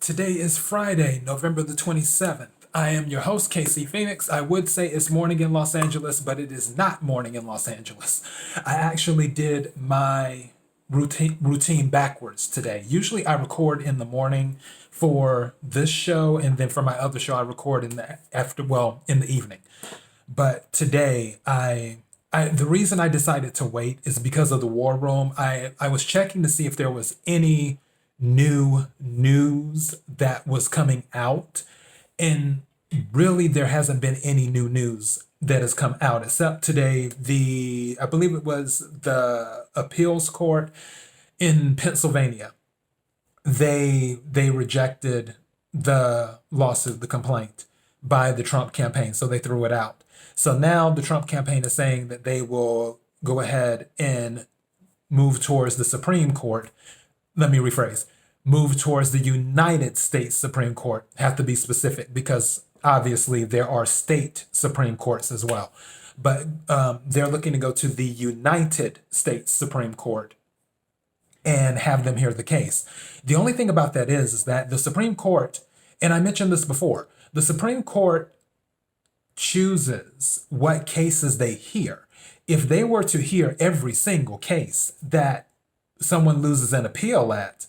Today is Friday, November the 27th. I am your host, KC Phoenix. I would say it's morning in Los Angeles, but it is not morning in Los Angeles. I actually did my routine backwards today. Usually I record in the morning for this show, and then for my other show I record in the evening. But today the reason I decided to wait is because of the war room. I was checking to see if there was any new news that was coming out, and really there hasn't been any new news that has come out except today I believe it was the appeals court in Pennsylvania. They rejected the lawsuit, the complaint by the Trump campaign, so they threw it out. So now the Trump campaign is saying that they will go ahead and move towards the Supreme Court. Let me rephrase. Move towards the United States Supreme Court. Have to be specific because obviously there are state Supreme Courts as well. But they're looking to go to the United States Supreme Court and have them hear the case. The only thing about that is that the Supreme Court, and I mentioned this before, the Supreme Court chooses what cases they hear. If they were to hear every single case that someone loses an appeal at,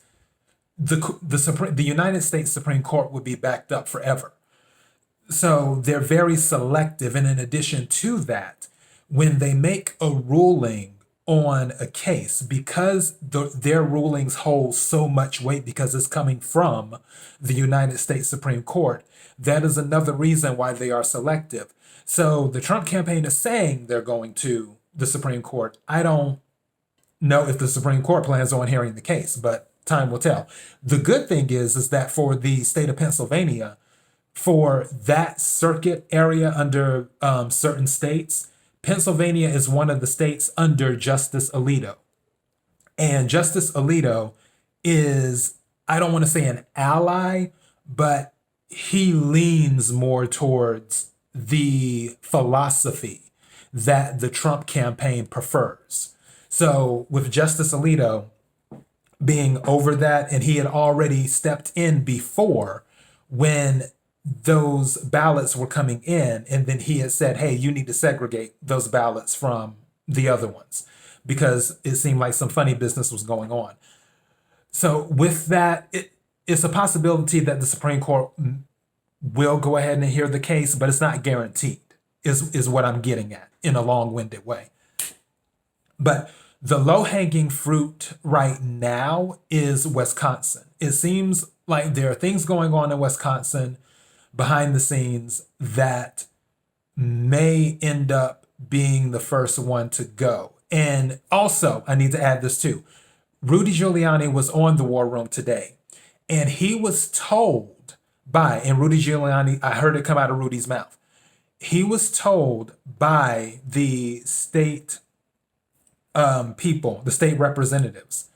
the United States Supreme Court would be backed up forever. So they're very selective. And in addition to that, when they make a ruling on a case, because their rulings hold so much weight because it's coming from the United States Supreme Court, that is another reason why they are selective. So the Trump campaign is saying they're going to the Supreme Court. I don't know if the Supreme Court plans on hearing the case, but time will tell. The good thing is that for the state of Pennsylvania, for that circuit area under certain states, Pennsylvania is one of the states under Justice Alito. And Justice Alito is, I don't want to say an ally, but he leans more towards the philosophy that the Trump campaign prefers. So with Justice Alito being over that, and he had already stepped in before when those ballots were coming in, and then he had said, hey, you need to segregate those ballots from the other ones because it seemed like some funny business was going on. So with that, it's a possibility that the Supreme Court will go ahead and hear the case, but it's not guaranteed, is what I'm getting at in a long-winded way. But the low-hanging fruit right now is Wisconsin. It seems like there are things going on in Wisconsin behind the scenes that may end up being the first one to go. And also, I need to add this too. Rudy Giuliani was on the War Room today, and he was told and Rudy Giuliani, I heard it come out of Rudy's mouth. He was told by the state people, the state representatives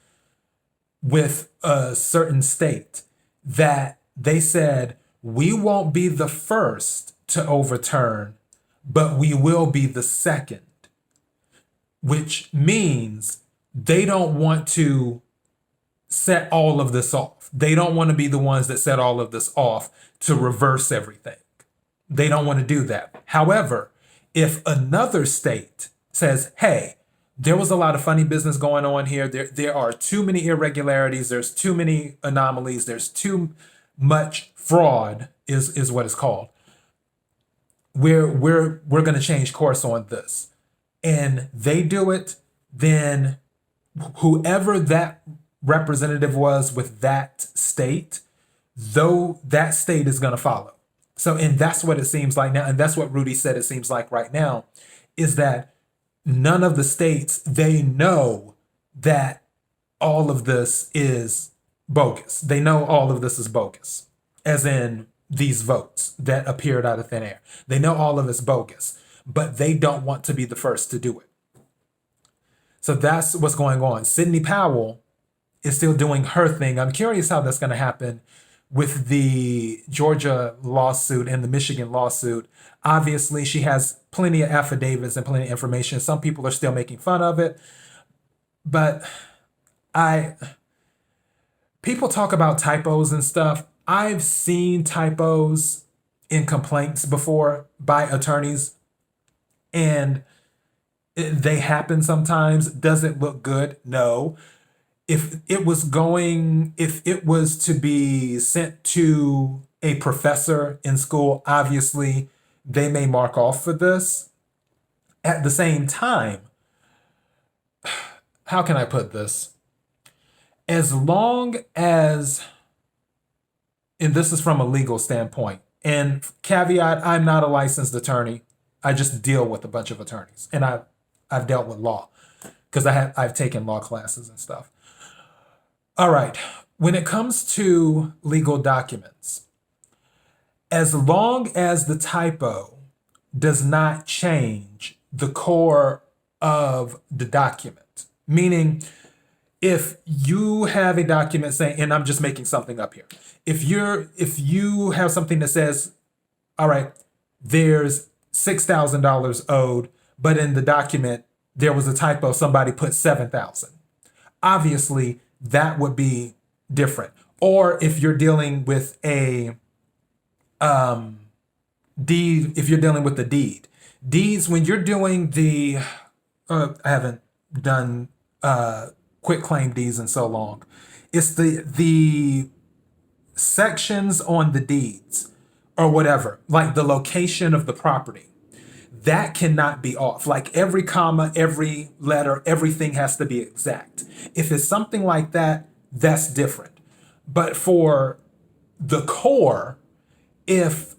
with a certain state, that they said, we won't be the first to overturn, but we will be the second, which means they don't want to set all of this off. They don't want to be the ones that set all of this off to reverse everything. They don't want to do that. However, if another state says, hey, there was a lot of funny business going on here. There are too many irregularities. There's too many anomalies. There's too much fraud is what it's called. We're going to change course on this. And they do it, then whoever that representative was with that state, though that state is going to follow. So, and that's what it seems like now. And that's what Rudy said it seems like right now, is that none of the states, they know that all of this is bogus. They know all of this is bogus, as in these votes that appeared out of thin air. They know all of it's bogus, but they don't want to be the first to do it. So that's what's going on. Sidney Powell is still doing her thing. I'm curious how that's going to happen with the Georgia lawsuit and the Michigan lawsuit. Obviously, she has plenty of affidavits and plenty of information. Some people are still making fun of it, but people talk about typos and stuff. I've seen typos in complaints before by attorneys, and they happen sometimes. Does it look good? No. If it was to be sent to a professor in school, obviously they may mark off for this. At the same time, how can I put this? As long as, and this is from a legal standpoint, and caveat, I'm not a licensed attorney. I just deal with a bunch of attorneys, and I've dealt with law because I've taken law classes and stuff. All right, when it comes to legal documents, as long as the typo does not change the core of the document, meaning if you have a document saying, and I'm just making something up here, if you have something that says, all right, there's $6,000 owed, but in the document there was a typo, somebody put 7,000. Obviously, that would be different. Or if you're dealing with a deed, if you're dealing with the deeds, when you're doing the, I haven't done quit claim deeds in so long. It's the sections on the deeds or whatever, like the location of the property. That cannot be off. Like every comma, every letter, everything has to be exact. If it's something like that, that's different. But for the core, if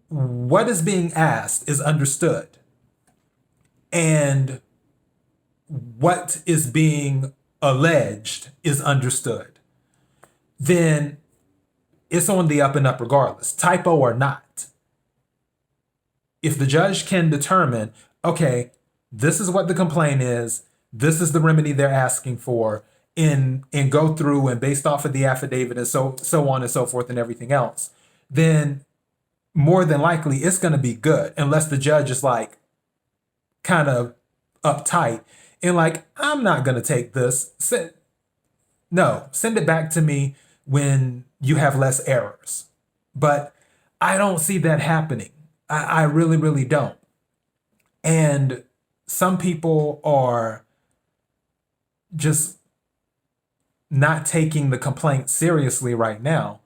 what is being asked is understood and what is being alleged is understood, then it's on the up and up regardless, typo or not. If the judge can determine, okay, this is what the complaint is, this is the remedy they're asking for, and go through and based off of the affidavit and so on and so forth and everything else, then more than likely it's going to be good, unless the judge is like kind of uptight and like, I'm not going to take this. Send it back to me when you have less errors. But I don't see that happening. I really, really don't. And some people are just not taking the complaint seriously right now.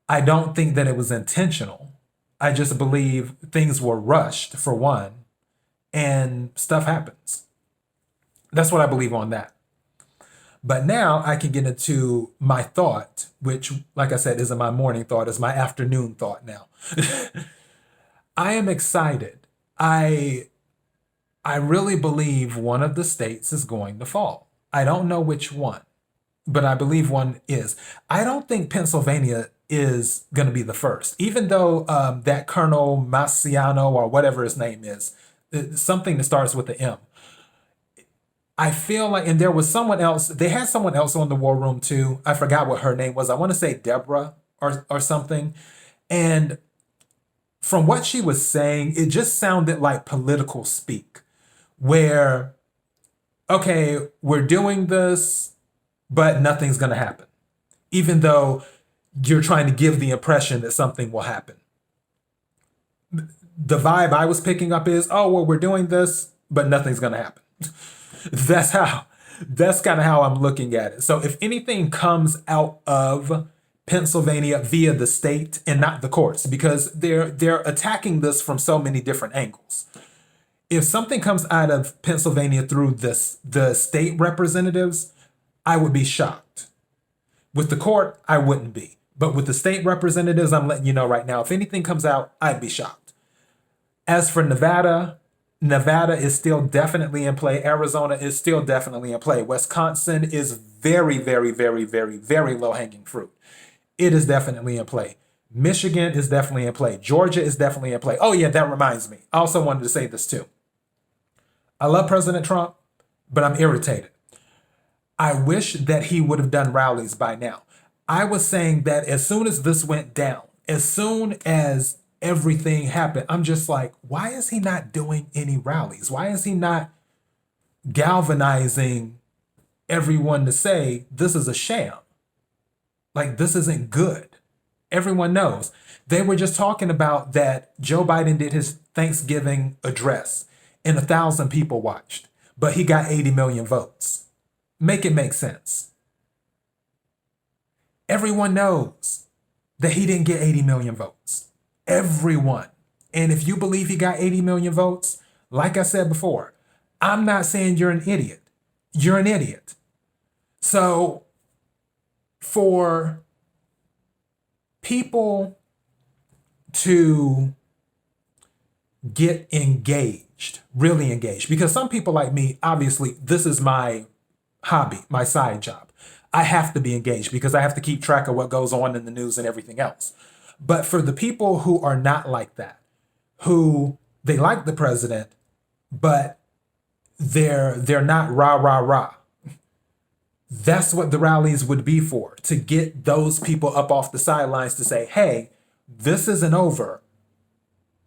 I don't think that it was intentional. I just believe things were rushed, for one, and stuff happens. That's what I believe on that. But now I can get into my thought, which, like I said, isn't my morning thought, is my afternoon thought now. I am excited. I really believe one of the states is going to fall. I don't know which one, but I believe one is. I don't think Pennsylvania is going to be the first, even though that Colonel Massiano or whatever his name is, something that starts with the M. I feel like, and there was someone else, they had someone else on the war room too. I forgot what her name was. I want to say Deborah or something. And from what she was saying, it just sounded like political speak, where, okay, we're doing this, but nothing's going to happen, even though you're trying to give the impression that something will happen. The vibe I was picking up is, oh, well, we're doing this, but nothing's going to happen. That's kind of how I'm looking at it. So if anything comes out of Pennsylvania via the state and not the courts, because they're attacking this from so many different angles. If something comes out of Pennsylvania through the state representatives, I would be shocked. With the court, I wouldn't be. But with the state representatives, I'm letting you know right now, if anything comes out, I'd be shocked. As for Nevada is still definitely in play. Arizona is still definitely in play. Wisconsin is very, very, very, very, very low-hanging fruit. It is definitely in play. Michigan is definitely in play. Georgia is definitely in play. Oh yeah, that reminds me. I also wanted to say this too. I love President Trump, but I'm irritated. I wish that he would have done rallies by now. I was saying that as soon as this went down, as soon as everything happened, I'm just like, why is he not doing any rallies? Why is he not galvanizing everyone to say this is a sham? Like, this isn't good. Everyone knows. They were just talking about that Joe Biden did his Thanksgiving address and 1,000 people watched, but he got 80 million votes. Make it make sense. Everyone knows that he didn't get 80 million votes. Everyone. And if you believe he got 80 million votes, like I said before, I'm not saying you're an idiot. You're an idiot. So for people to get engaged, really engaged, because some people like me, obviously, this is my hobby, my side job. I have to be engaged because I have to keep track of what goes on in the news and everything else. But for the people who are not like that, who they like the president, but they're not rah, rah, rah. That's what the rallies would be for, to get those people up off the sidelines to say, hey, this isn't over.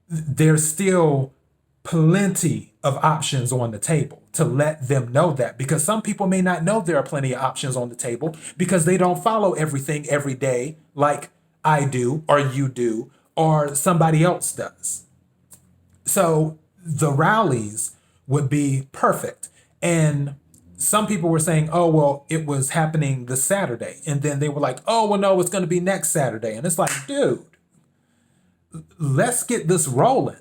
There's still plenty of options on the table, to let them know that, because some people may not know there are plenty of options on the table because they don't follow everything every day like I do or you do or somebody else does. So the rallies would be perfect. And some people were saying, oh, well, it was happening this Saturday. And then they were like, oh, well, no, it's going to be next Saturday. And it's like, dude, let's get this rolling.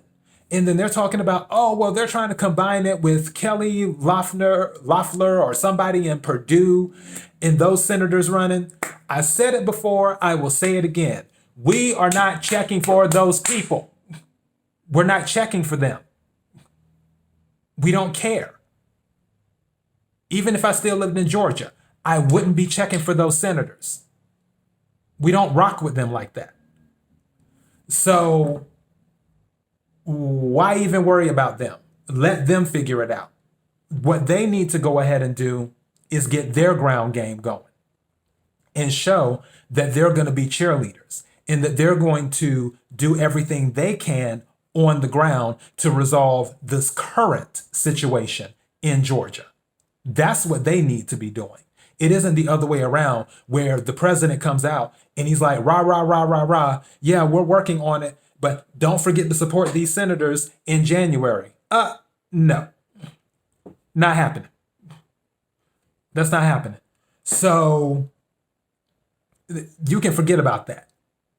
And then they're talking about, oh, well, they're trying to combine it with Kelly Loeffler or somebody in Purdue and those senators running. I said it before, I will say it again. We are not checking for those people. We're not checking for them. We don't care. Even if I still lived in Georgia, I wouldn't be checking for those senators. We don't rock with them like that. So why even worry about them? Let them figure it out. What they need to go ahead and do is get their ground game going and show that they're going to be cheerleaders and that they're going to do everything they can on the ground to resolve this current situation in Georgia. That's what they need to be doing. It isn't the other way around where the president comes out and he's like, rah, rah, rah, rah, rah. Yeah, we're working on it, but don't forget to support these senators in January. No, not happening. That's not happening. So you can forget about that.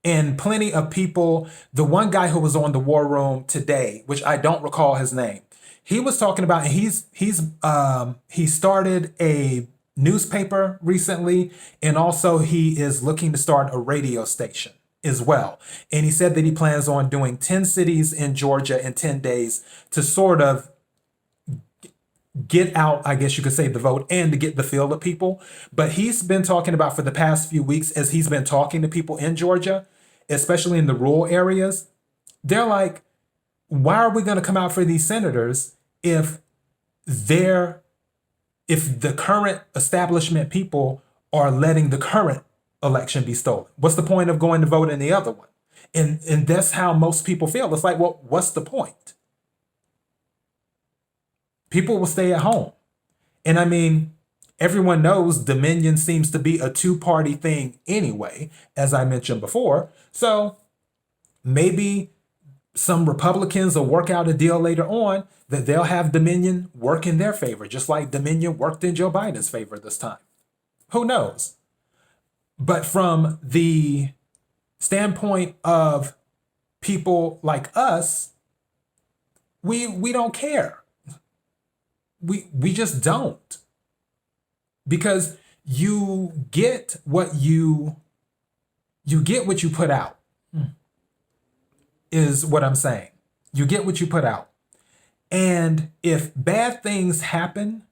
And plenty of people, the one guy who was on the War Room today, which I don't recall his name, he was talking about, and he started a newspaper recently, and also he is looking to start a radio station as well. And he said that he plans on doing 10 cities in Georgia in 10 days to sort of get out, I guess you could say, the vote and to get the feel of people. But he's been talking about for the past few weeks, as he's been talking to people in Georgia, especially in the rural areas, they're like, why are we going to come out for these senators if the current establishment people are letting the current election be stolen? What's the point of going to vote in the other one? And that's how most people feel. It's like, well, what's the point? People will stay at home. And I mean, everyone knows Dominion seems to be a two-party thing anyway, as I mentioned before. So maybe some Republicans will work out a deal later on that they'll have Dominion work in their favor, just like Dominion worked in Joe Biden's favor this time. Who knows? But from the standpoint of people like us, we don't care. We just don't. Because you get what you put out, is what I'm saying. You get what you put out. And if bad things happen,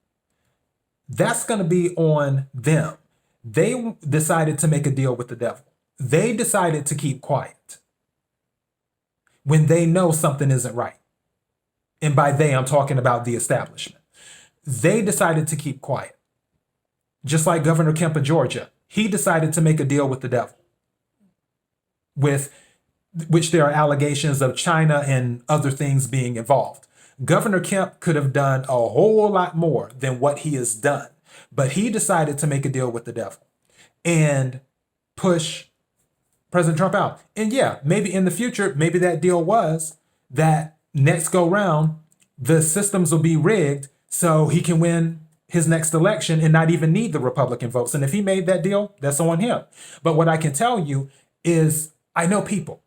that's going to be on them. They decided to make a deal with the devil. They decided to keep quiet when they know something isn't right. And by they, I'm talking about the establishment. They decided to keep quiet. Just like Governor Kemp of Georgia, he decided to make a deal with the devil, with which there are allegations of China and other things being involved. Governor Kemp could have done a whole lot more than what he has done, but he decided to make a deal with the devil. And push President Trump out. And yeah, maybe in the future, maybe that deal was that next go round, the systems will be rigged so he can win his next election and not even need the Republican votes. And if he made that deal, that's on him. But what I can tell you is I know people,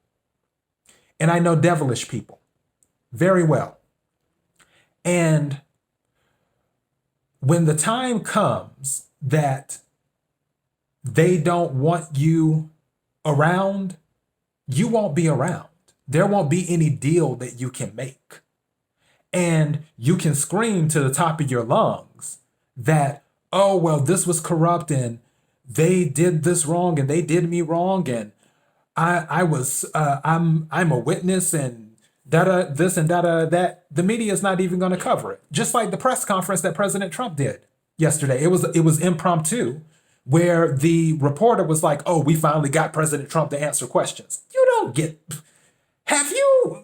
and I know devilish people very well. And when the time comes that they don't want you around, you won't be around. There won't be any deal that you can make. And you can scream to the top of your lungs that, oh, well, this was corrupt and they did this wrong and they did me wrong and I'm a witness and this and that. The media is not even going to cover it. Just like the press conference that President Trump did yesterday. It was impromptu, where the reporter was like, oh, we finally got President Trump to answer questions. Have you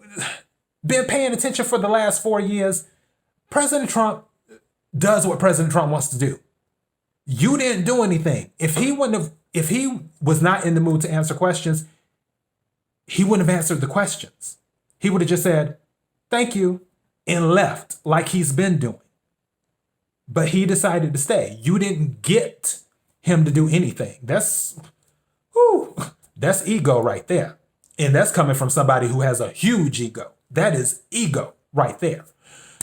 been paying attention for the last 4 years? President Trump does what President Trump wants to do. You didn't do anything. If he was not in the mood to answer questions, he wouldn't have answered the questions. He would have just said, thank you, and left like he's been doing. But he decided to stay. You didn't get him to do anything. That's ego right there. And that's coming from somebody who has a huge ego. That is ego right there.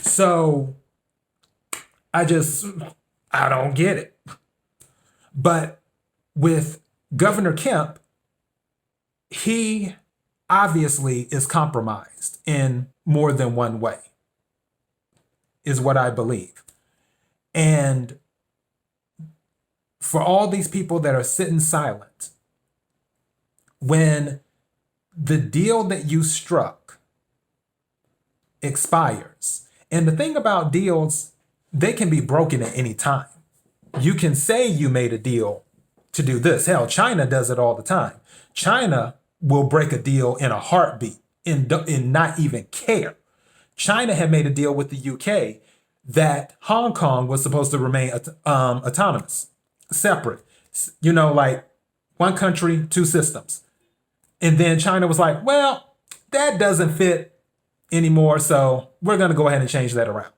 So I don't get it. But with Governor Kemp, he obviously is compromised in more than one way, is what I believe. And for all these people that are sitting silent, when the deal that you struck expires, and the thing about deals, they can be broken at any time. You can say you made a deal to do this. Hell, China does it all the time. China will break a deal in a heartbeat and not even care. China had made a deal with the UK that Hong Kong was supposed to remain autonomous, separate. Like one country, two systems. And then China was like, well, that doesn't fit anymore, so we're going to go ahead and change that around.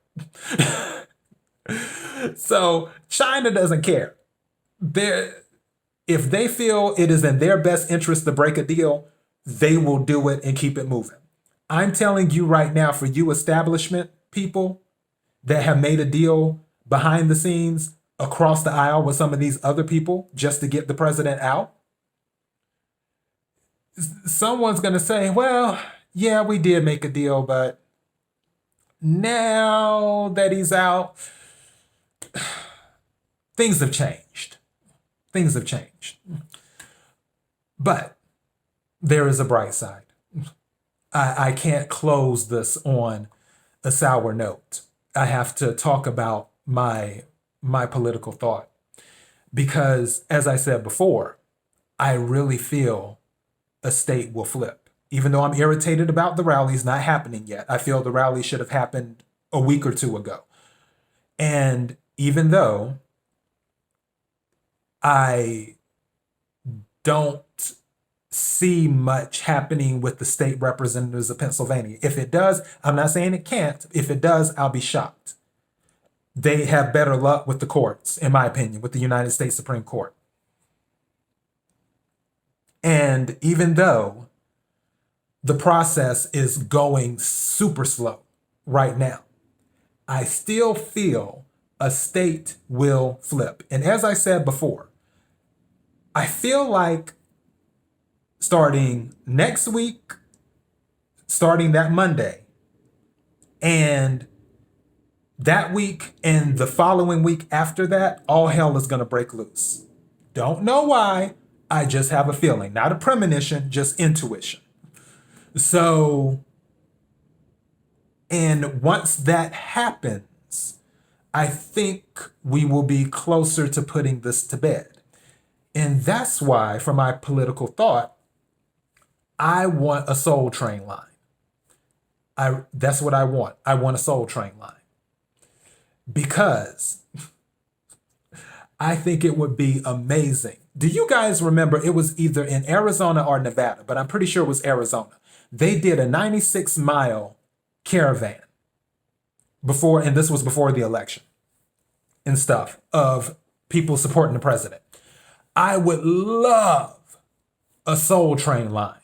So China doesn't care. If they feel it is in their best interest to break a deal, they will do it and keep it moving. I'm telling you right now, for you establishment people that have made a deal behind the scenes across the aisle with some of these other people just to get the president out, someone's going to say, well, yeah, we did make a deal, but now that he's out, things have changed. Things have changed. But there is a bright side. I can't close this on a sour note. I have to talk about my political thought. Because, as I said before, I really feel a state will flip. Even though I'm irritated about the rallies not happening yet, I feel the rally should have happened a week or two ago. And even though I don't see much happening with the state representatives of Pennsylvania. If it does, I'm not saying it can't. If it does, I'll be shocked. They have better luck with the courts, in my opinion, with the United States Supreme Court. And even though the process is going super slow right now, I still feel a state will flip. And as I said before, I feel like starting next week, starting that Monday, and that week and the following week after that, all hell is going to break loose. Don't know why. I just have a feeling, not a premonition, just intuition. So, and once that happens, I think we will be closer to putting this to bed. And that's why, for my political thought, I want a Soul Train line. That's what I want. I want a Soul Train line. Because I think it would be amazing. Do you guys remember, it was either in Arizona or Nevada, but I'm pretty sure it was Arizona. They did a 96-mile caravan before, and this was before the election and stuff, of people supporting the president. I would love a Soul Train line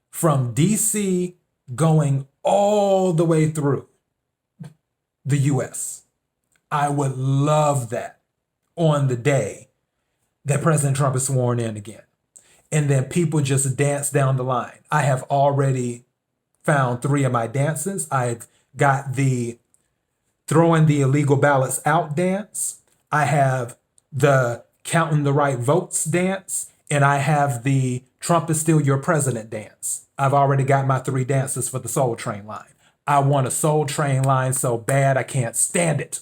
from DC going all the way through the US. I would love that on the day that President Trump is sworn in again. And then people just dance down the line. I have already found 3 of my dances. I've got the throwing the illegal ballots out dance. I have the counting the right votes dance. And I have the Trump is still your president dance. I've already got my 3 dances for the Soul Train line. I want a Soul Train line so bad I can't stand it.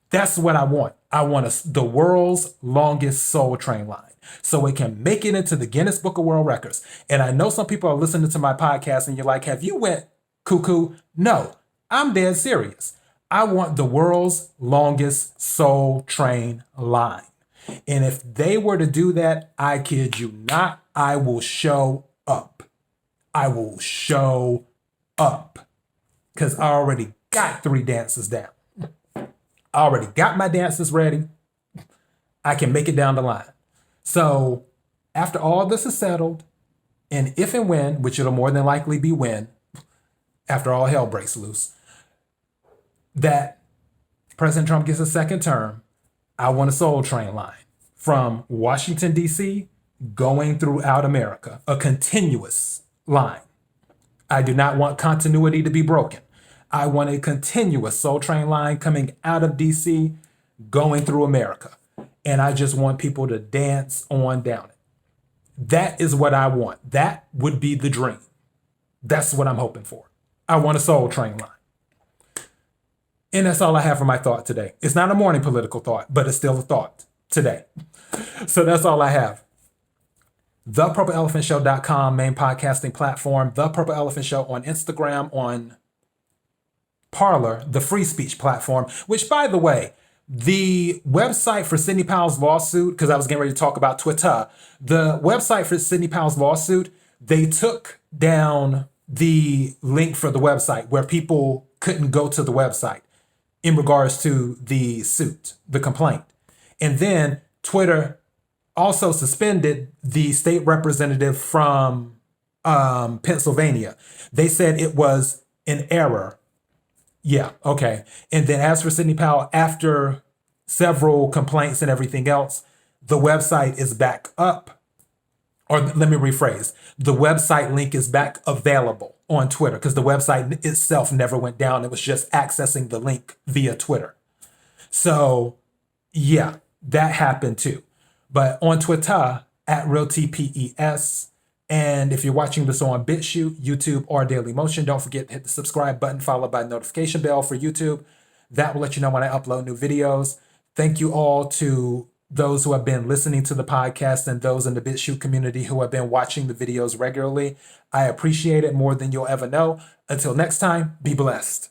That's what I want. I want the world's longest Soul Train line so it can make it into the Guinness Book of World Records. And I know some people are listening to my podcast and you're like, have you went cuckoo? No, I'm dead serious. I want the world's longest Soul Train line. And if they were to do that, I kid you not, I will show up. I will show up. Because I already got 3 dances down. I already got my dances ready. I can make it down the line. So after all this is settled, and if and when, which it'll more than likely be when, after all hell breaks loose, that President Trump gets a second term, I want a Soul Train line from Washington, D.C., going throughout America, a continuous line. I do not want continuity to be broken. I want a continuous Soul Train line coming out of DC, going through America. And I just want people to dance on down it. That is what I want. That would be the dream. That's what I'm hoping for. I want a Soul Train line. And that's all I have for my thought today. It's not a morning political thought, but it's still a thought today. So that's all I have. ThePurpleElephantShow.com, main podcasting platform. The Purple Elephant Show on Instagram, on Parler, the free speech platform, which, by the way, the website for Sidney Powell's lawsuit, because I was getting ready to talk about Twitter, the website for Sidney Powell's lawsuit, they took down the link for the website where people couldn't go to the website in regards to the suit, the complaint. And then Twitter also suspended the state representative from Pennsylvania. They said it was an error. Yeah, okay. And then as for Sidney Powell, after several complaints and everything else, the website is back up. Or let me rephrase. The website link is back available on Twitter because the website itself never went down. It was just accessing the link via Twitter. So, yeah, that happened too. But on Twitter, at RealTPES, and if you're watching this on BitChute, YouTube, or Dailymotion, don't forget to hit the subscribe button followed by the notification bell for YouTube. That will let you know when I upload new videos. Thank you all to those who have been listening to the podcast and those in the BitChute community who have been watching the videos regularly. I appreciate it more than you'll ever know. Until next time, be blessed.